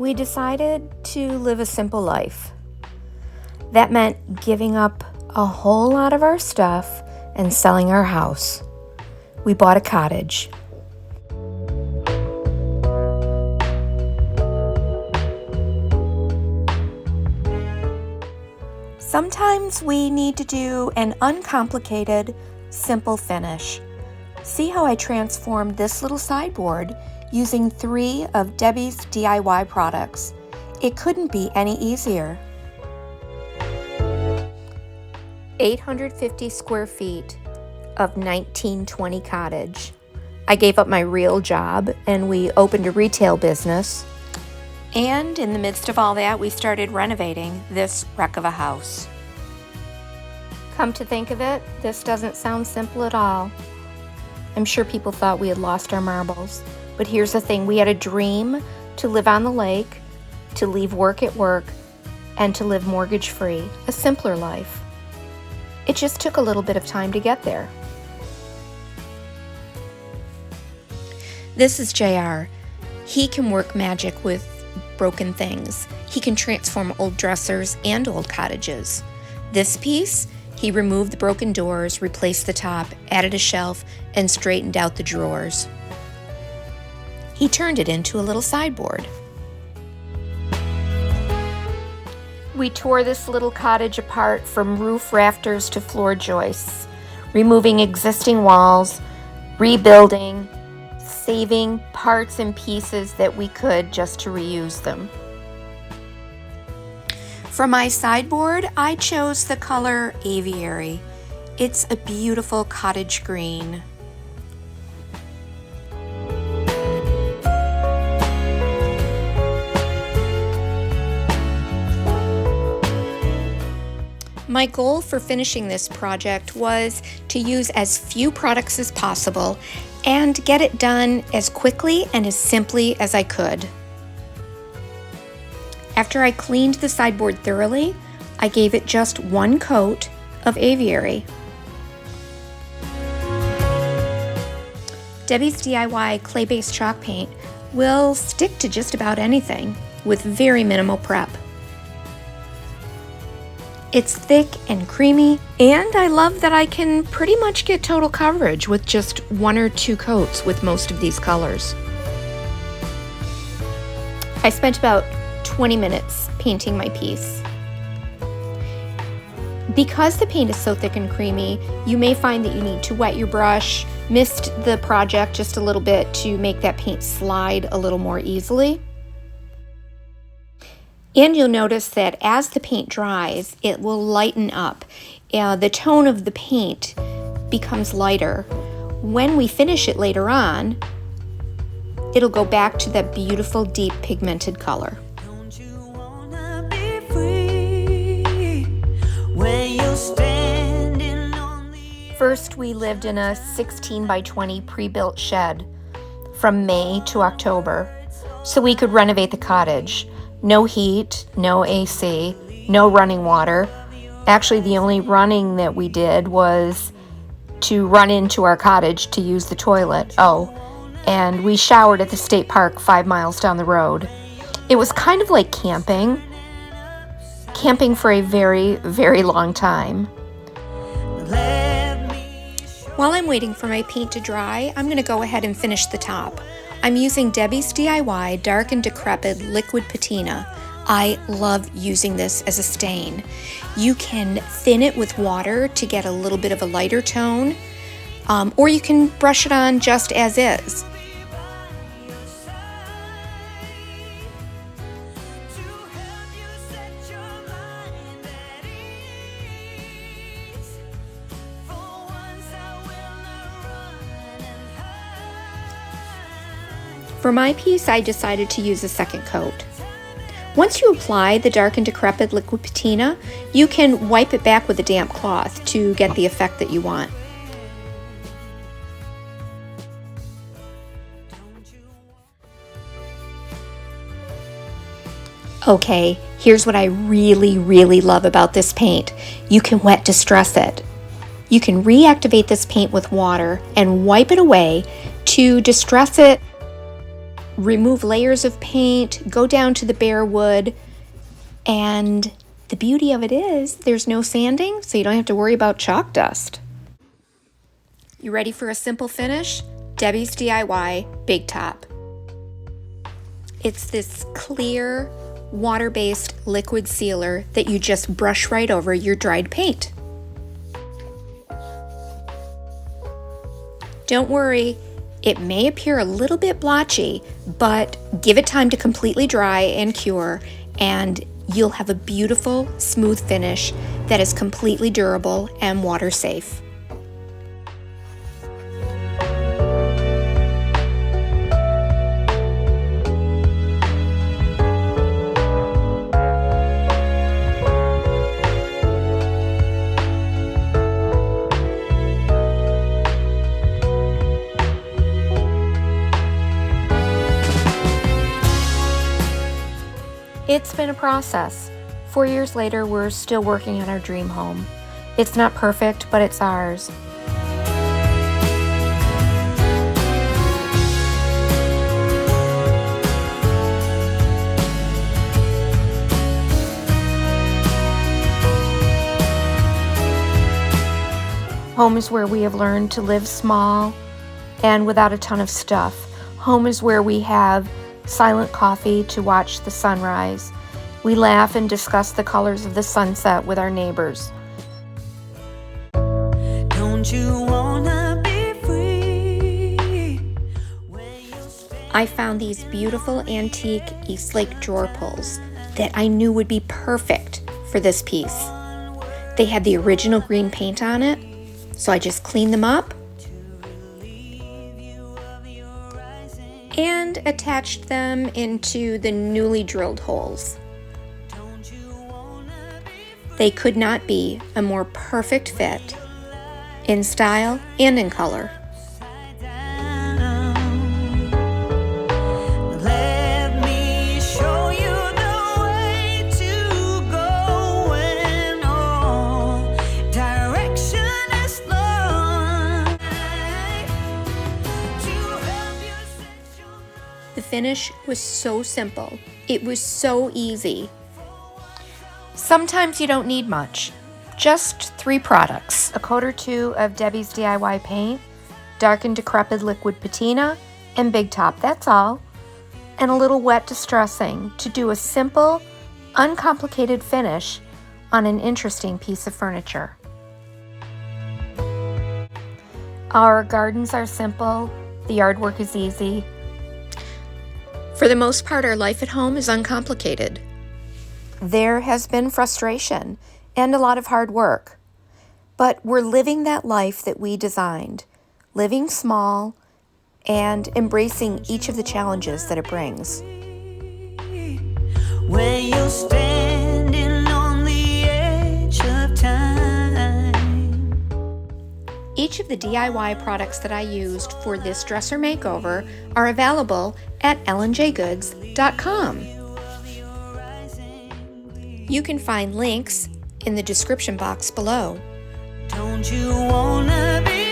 we decided to live a simple life. That meant giving up a whole lot of our stuff and selling our house. We bought a cottage. Sometimes we need to do an uncomplicated, simple finish. See how I transformed this little sideboard using 3 of Debbie's DIY products. It couldn't be any easier. 850 square feet of 1920 cottage. I gave up my real job and we opened a retail business. And in the midst of all that, we started renovating this wreck of a house. Come to think of it, this doesn't sound simple at all. I'm sure people thought we had lost our marbles. But here's the thing, we had a dream to live on the lake, to leave work at work, and to live mortgage-free, a simpler life. It just took a little bit of time to get there. This is JR. He can work magic with broken things. He can transform old dressers and old cottages. This piece, he removed the broken doors, replaced the top, added a shelf, and straightened out the drawers. He turned it into a little sideboard. We tore this little cottage apart from roof rafters to floor joists, removing existing walls, rebuilding, saving parts and pieces that we could just to reuse them. For my sideboard, I chose the color Aviary. It's a beautiful cottage green. My goal for finishing this project was to use as few products as possible and get it done as quickly and as simply as I could. After I cleaned the sideboard thoroughly, I gave it just 1 coat of Aviary. Debbie's DIY clay-based chalk paint will stick to just about anything with very minimal prep. It's thick and creamy, and I love that I can pretty much get total coverage with just 1 or 2 coats with most of these colors. I spent about 20 minutes painting my piece. Because the paint is so thick and creamy, you may find that you need to wet your brush, mist the project just a little bit to make that paint slide a little more easily. And you'll notice that as the paint dries, it will lighten up. The tone of the paint becomes lighter. When we finish it later on, it'll go back to that beautiful deep pigmented color. First, we lived in a 16 by 20 pre-built shed from May to October, so we could renovate the cottage. No heat, no AC, no running water. Actually, the only running that we did was to run into our cottage to use the toilet. Oh, and we showered at the state park 5 miles down the road. It was kind of like camping for a very, very long time. While I'm waiting for my paint to dry, I'm going to go ahead and finish the top. I'm using Debbie's DIY Dark and Decrepit Liquid Patina. I love using this as a stain. You can thin it with water to get a little bit of a lighter tone, or you can brush it on just as is. For my piece, I decided to use a second coat. Once you apply the Dark and Decrepit Liquid Patina, you can wipe it back with a damp cloth to get the effect that you want. Okay, here's what I really, really love about this paint. You can wet distress it. You can reactivate this paint with water and wipe it away to distress it remove layers of paint, go down to the bare wood, and the beauty of it is there's no sanding, so you don't have to worry about chalk dust. You ready for a simple finish? Debbie's DIY Big Top. It's this clear, water-based liquid sealer that you just brush right over your dried paint. Don't worry, it may appear a little bit blotchy, but give it time to completely dry and cure, and you'll have a beautiful, smooth finish that is completely durable and water safe. It's been a process. 4 years later, we're still working on our dream home. It's not perfect, but it's ours. Home is where we have learned to live small and without a ton of stuff. Home is where we have silent coffee to watch the sunrise. We laugh and discuss the colors of the sunset with our neighbors. Don't you wanna be free? I found these beautiful antique Eastlake drawer pulls that I knew would be perfect for this piece. They had the original green paint on it, so I just cleaned them up and attached them into the newly drilled holes. They could not be a more perfect fit in style and in color. The finish was so simple. It was so easy. Sometimes you don't need much. Just 3 products. A coat or 2 of Debbie's DIY paint, dark and decrepit liquid patina, and Big Top, that's all. And a little wet distressing to do a simple, uncomplicated finish on an interesting piece of furniture. Our gardens are simple, the yard work is easy. For the most part, our life at home is uncomplicated. There has been frustration and a lot of hard work, but we're living that life that we designed, living small and embracing each of the challenges that it brings. When you're standing on the edge of time. Each of the DIY products that I used for this dresser makeover are available at ellenjgoods.com. You can find links in the description box below. Don't you wanna be